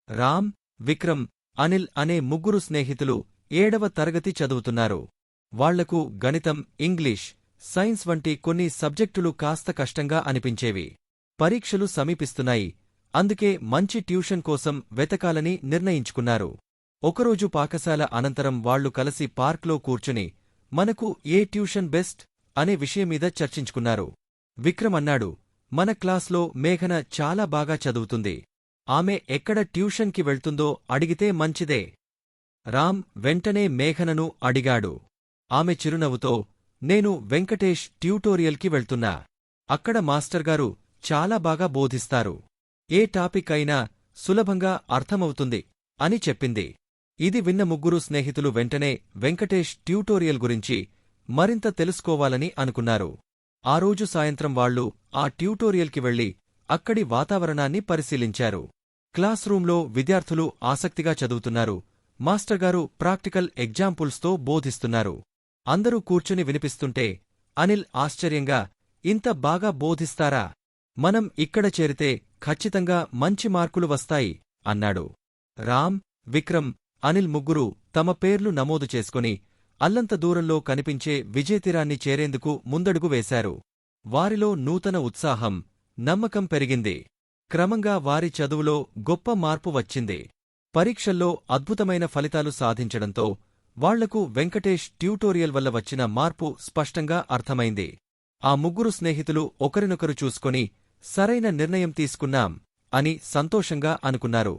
రామ్, విక్రమ్, అనిల్ అనే ముగ్గురు స్నేహితులు 7వ తరగతి చదువుతున్నారు. వాళ్లకు గణితం, ఇంగ్లీష్, సైన్స్ వంటి కొన్ని సబ్జెక్టులు కాస్త కష్టంగా అనిపించేవి. పరీక్షలు సమీపిస్తున్నాయి. అందుకే మంచి ట్యూషన్ కోసం వెతకాలని నిర్ణయించుకున్నారు. ఒకరోజు పాకశాల అనంతరం వాళ్లు కలిసి పార్క్లో కూర్చుని మనకు ఏ ట్యూషన్ బెస్ట్ అనే విషయమీద చర్చించుకున్నారు. విక్రమ్ అన్నాడు, మన క్లాస్లో మేఘన చాలా బాగా చదువుతుంది. ఆమె ఎక్కడ ట్యూషన్కి వెళ్తుందో అడిగితే మంచిదే. రామ్ వెంటనే మేఘనను అడిగాడు. ఆమె చిరునవ్వుతో, నేను వెంకటేష్ ట్యూటోరియల్కి వెళ్తున్నా. అక్కడ మాస్టర్గారు చాలా బాగా బోధిస్తారు. ఏ టాపిక్ అయినా సులభంగా అర్థమవుతుంది అని చెప్పింది. ఇది విన్న ముగ్గురు స్నేహితులు వెంటనే వెంకటేష్ ట్యూటోరియల్ గురించి మరింత తెలుసుకోవాలని అనుకున్నారు. ఆ రోజు సాయంత్రం వాళ్లు ఆ ట్యూటోరియల్కి వెళ్లి అక్కడి వాతావరణాన్ని పరిశీలించారు. క్లాస్ రూంలో విద్యార్థులు ఆసక్తిగా చదువుతున్నారు. మాస్టర్గారు ప్రాక్టికల్ ఎగ్జాంపుల్స్తో బోధిస్తున్నారు. అందరూ కూర్చుని వినిపిస్తుంటే అనిల్ ఆశ్చర్యంగా, ఇంత బాగా బోధిస్తారా? మనం ఇక్కడ చేరితే ఖచ్చితంగా మంచి మార్కులు వస్తాయి అన్నాడు. రామ్, విక్రమ్, అనిల్ ముగ్గురూ తమ పేర్లు నమోదు చేసుకుని అల్లంత దూరంలో కనిపించే విజయతీరాన్ని చేరేందుకు ముందడుగు వేశారు. వారిలో నూతన ఉత్సాహం, నమ్మకం పెరిగింది. క్రమంగా వారి చదువులో గొప్ప మార్పు వచ్చింది. పరీక్షల్లో అద్భుతమైన ఫలితాలు సాధించడంతో వాళ్లకు వెంకటేష్ ట్యూటోరియల్ వల్ల వచ్చిన మార్పు స్పష్టంగా అర్థమైంది. ఆ ముగ్గురు స్నేహితులు ఒకరినొకరు చూసుకొని సరైన నిర్ణయం తీసుకున్నాం అని సంతోషంగా అనుకున్నారు.